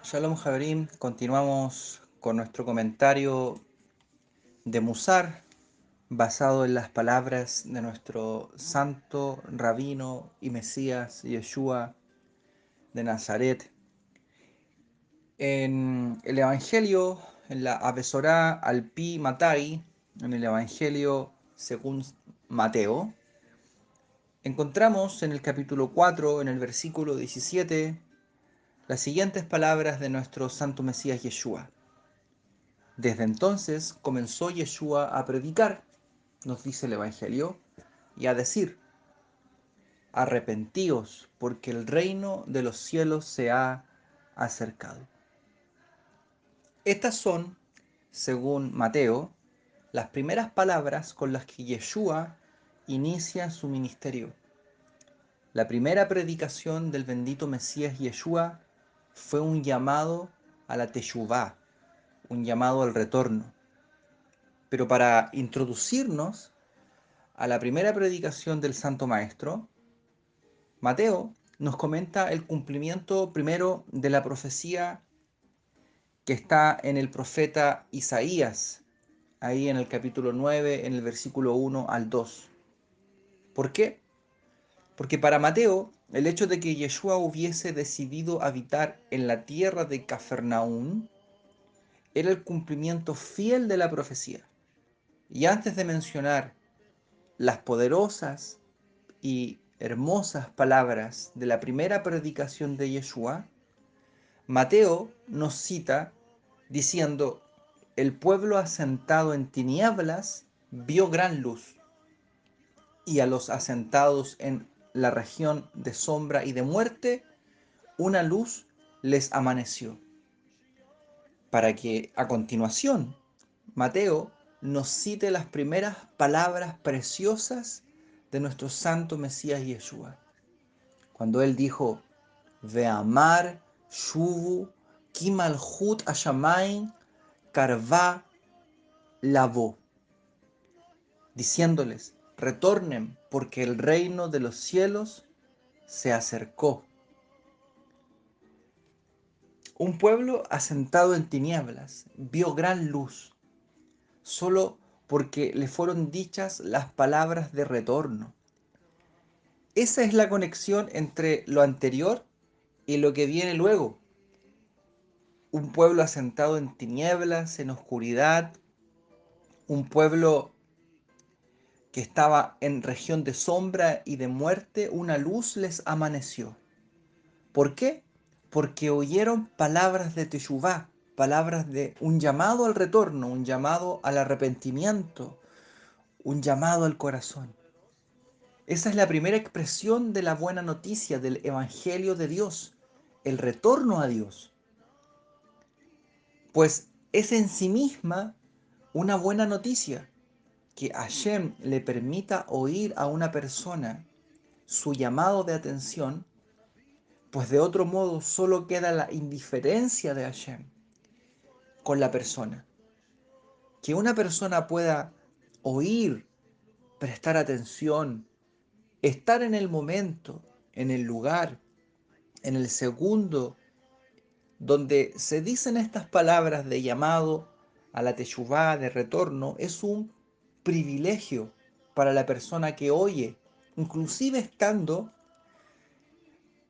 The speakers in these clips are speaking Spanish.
Shalom Javerim, continuamos con nuestro comentario de Musar, basado en las palabras de nuestro santo rabino y Mesías Yeshua de Nazaret. En el Evangelio, en la Abesorá al Pi Matai, en el Evangelio según Mateo, encontramos en el capítulo 4, en el versículo 17, las siguientes palabras de nuestro santo Mesías Yeshua. Desde entonces comenzó Yeshua a predicar, nos dice el Evangelio, y a decir: arrepentíos, porque el reino de los cielos se ha acercado. Estas son, según Mateo, las primeras palabras con las que Yeshua inicia su ministerio. La primera predicación del bendito Mesías Yeshua fue un llamado a la teshuvá, un llamado al retorno. Pero para introducirnos a la primera predicación del Santo Maestro, Mateo nos comenta el cumplimiento primero de la profecía que está en el profeta Isaías, ahí en el capítulo 9, en el versículo 1 al 2. ¿Por qué? Porque para Mateo, el hecho de que Yeshua hubiese decidido habitar en la tierra de Cafarnaún era el cumplimiento fiel de la profecía. Y antes de mencionar las poderosas y hermosas palabras de la primera predicación de Yeshua, Mateo nos cita diciendo: el pueblo asentado en tinieblas vio gran luz, y a los asentados en la región de sombra y de muerte, una luz les amaneció. Para que a continuación Mateo nos cite las primeras palabras preciosas de nuestro santo Mesías Yeshua, cuando él dijo: Ve'amar shuvu ki malchut hashamayim karva lavo, diciéndoles: retornen, porque el reino de los cielos se acercó. Un pueblo asentado en tinieblas vio gran luz, solo porque le fueron dichas las palabras de retorno. Esa es la conexión entre lo anterior y lo que viene luego. Un pueblo asentado en tinieblas, en oscuridad, un pueblo que estaba en región de sombra y de muerte, una luz les amaneció. ¿Por qué? Porque oyeron palabras de teshuvá, palabras de un llamado al retorno, un llamado al arrepentimiento, un llamado al corazón. Esa es la primera expresión de la buena noticia del Evangelio de Dios, el retorno a Dios. Pues es en sí misma una buena noticia que Hashem le permita oír a una persona su llamado de atención, pues de otro modo solo queda la indiferencia de Hashem con la persona. Que una persona pueda oír, prestar atención, estar en el momento, en el lugar, en el segundo donde se dicen estas palabras de llamado a la teshuvá, de retorno, es un privilegio para la persona que oye, inclusive estando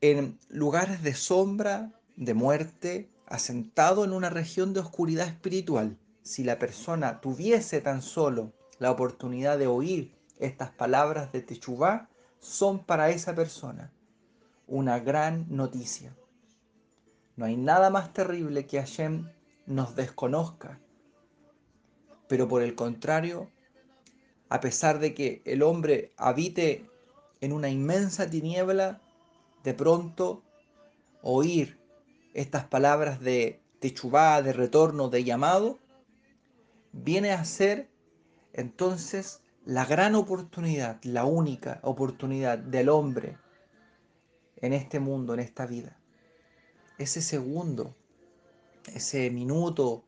en lugares de sombra, de muerte, asentado en una región de oscuridad espiritual. Si la persona tuviese tan solo la oportunidad de oír estas palabras de Teshuvá, son para esa persona una gran noticia. No hay nada más terrible que Hashem nos desconozca, pero por el contrario, a pesar de que el hombre habite en una inmensa tiniebla, de pronto oír estas palabras de techubá, de retorno, de llamado, viene a ser entonces la gran oportunidad, la única oportunidad del hombre en este mundo, en esta vida. Ese segundo, ese minuto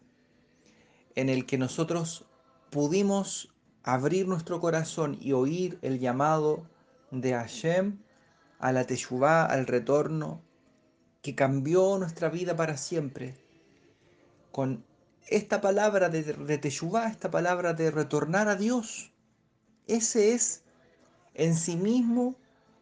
en el que nosotros pudimos abrir nuestro corazón y oír el llamado de Hashem a la teshuvá, al retorno, que cambió nuestra vida para siempre, con esta palabra de Teshuvá, esta palabra de retornar a Dios. Ese es en sí mismo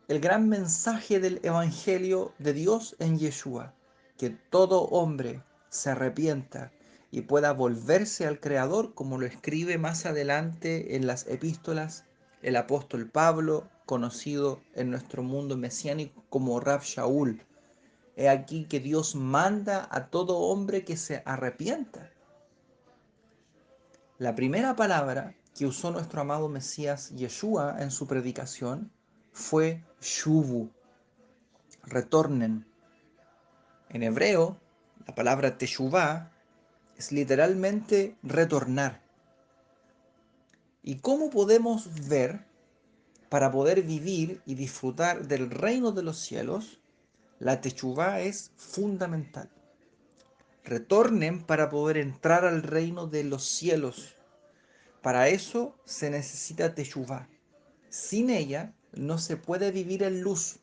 el gran mensaje del Evangelio de Dios en Yeshua, que todo hombre se arrepienta y pueda volverse al Creador, como lo escribe más adelante en las epístolas el apóstol Pablo, conocido en nuestro mundo mesiánico como Rab Shaul. He aquí que Dios manda a todo hombre que se arrepienta. La primera palabra que usó nuestro amado Mesías Yeshua en su predicación fue shuvu, retornen. En hebreo, la palabra teshuvá es literalmente retornar. ¿Y cómo podemos ver, para poder vivir y disfrutar del reino de los cielos, la teshuvá es fundamental? Retornen para poder entrar al reino de los cielos. Para eso se necesita teshuvá. Sin ella no se puede vivir en luz,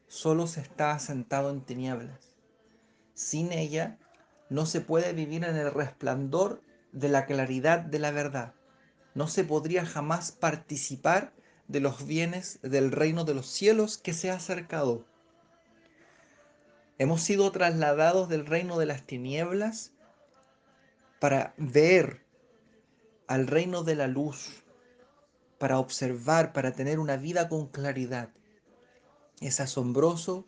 solo se está asentado en tinieblas. Sin ella no se puede vivir en el resplandor de la claridad de la verdad. No se podría jamás participar de los bienes del reino de los cielos que se ha acercado. Hemos sido trasladados del reino de las tinieblas para ver al reino de la luz, para observar, para tener una vida con claridad. Es asombroso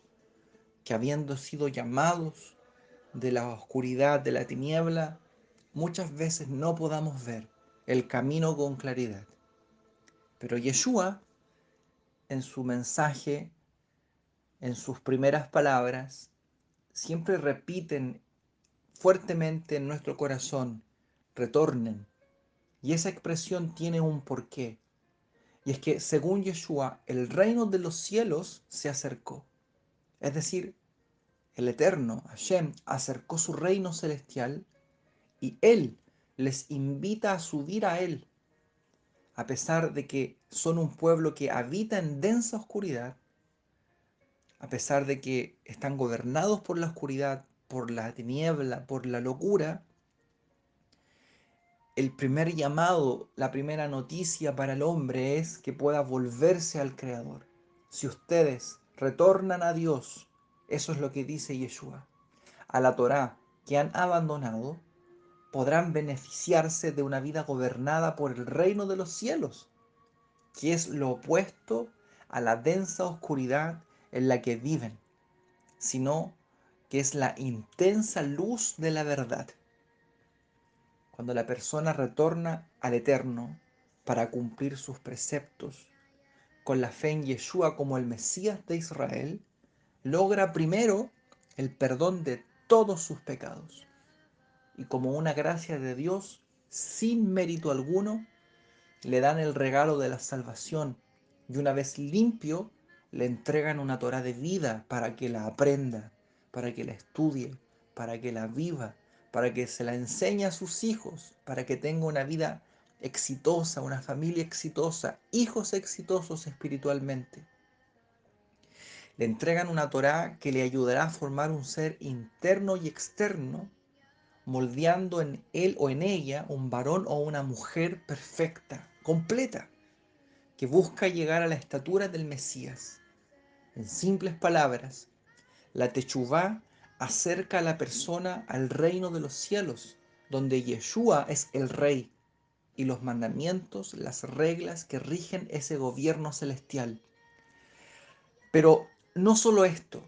que habiendo sido llamados de la oscuridad, de la tiniebla, muchas veces no podamos ver el camino con claridad. Pero Yeshua, en su mensaje, en sus primeras palabras, siempre repiten fuertemente en nuestro corazón, retornen. Y esa expresión tiene un porqué. Y es que, según Yeshua, el reino de los cielos se acercó. Es decir, el Eterno, Hashem, acercó su reino celestial y Él les invita a subir a Él, a pesar de que son un pueblo que habita en densa oscuridad, a pesar de que están gobernados por la oscuridad, por la tiniebla, por la locura. El primer llamado, la primera noticia para el hombre es que pueda volverse al Creador. Si ustedes retornan a Dios, eso es lo que dice Yeshua, a la Torá que han abandonado, podrán beneficiarse de una vida gobernada por el reino de los cielos, que es lo opuesto a la densa oscuridad en la que viven, sino que es la intensa luz de la verdad. Cuando la persona retorna al Eterno para cumplir sus preceptos, con la fe en Yeshua como el Mesías de Israel, logra primero el perdón de todos sus pecados. Y como una gracia de Dios, sin mérito alguno, le dan el regalo de la salvación. Y una vez limpio, le entregan una Torá de vida para que la aprenda, para que la estudie, para que la viva, para que se la enseñe a sus hijos, para que tenga una vida exitosa, una familia exitosa, hijos exitosos espiritualmente. Le entregan una Torá que le ayudará a formar un ser interno y externo, moldeando en él o en ella un varón o una mujer perfecta, completa, que busca llegar a la estatura del Mesías. En simples palabras, la Techuvá acerca a la persona al reino de los cielos, donde Yeshua es el rey, y los mandamientos, las reglas que rigen ese gobierno celestial. Pero no solo esto,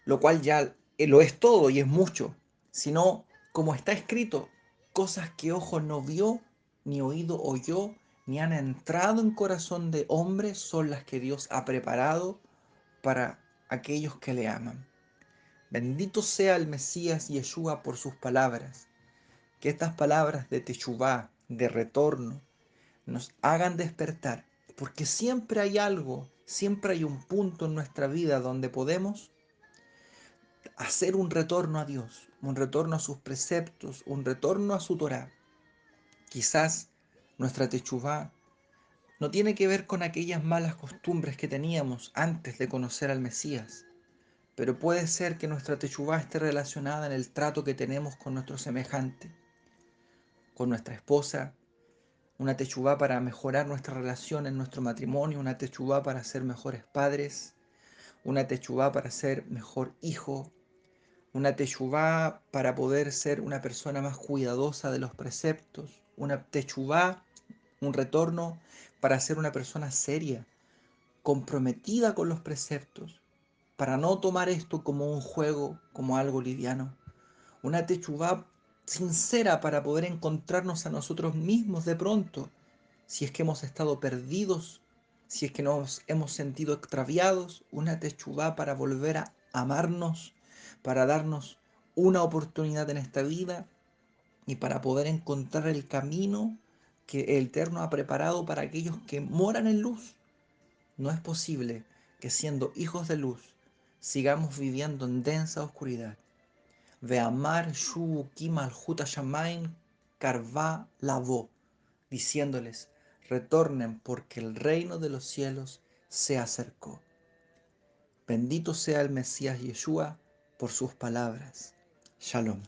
lo cual ya lo es todo y es mucho, sino, como está escrito, cosas que ojo no vio, ni oído oyó, ni han entrado en corazón de hombre son las que Dios ha preparado para aquellos que le aman. Bendito sea el Mesías Yeshua por sus palabras, que estas palabras de Teshuvá, de retorno, nos hagan despertar, porque siempre hay algo, siempre hay un punto en nuestra vida donde podemos hacer un retorno a Dios, un retorno a sus preceptos, un retorno a su Torá. Quizás nuestra techuvá no tiene que ver con aquellas malas costumbres que teníamos antes de conocer al Mesías, pero puede ser que nuestra techuvá esté relacionada en el trato que tenemos con nuestro semejante, con nuestra esposa, una techuvá para mejorar nuestra relación en nuestro matrimonio, una techuvá para ser mejores padres, una techuvá para ser mejor hijo, una techuvá para poder ser una persona más cuidadosa de los preceptos, una techuvá, un retorno para ser una persona seria, comprometida con los preceptos, para no tomar esto como un juego, como algo liviano, una techuvá sincera para poder encontrarnos a nosotros mismos de pronto, si es que hemos estado perdidos, si es que nos hemos sentido extraviados, una techuvá para volver a amarnos, para darnos una oportunidad en esta vida y para poder encontrar el camino que el Eterno ha preparado para aquellos que moran en luz. No es posible que siendo hijos de luz sigamos viviendo en densa oscuridad. Veamar Shu Kimal Shamain Karva Lavo, diciéndoles, retornen porque el reino de los cielos se acercó. Bendito sea el Mesías Yeshua por sus palabras. Shalom.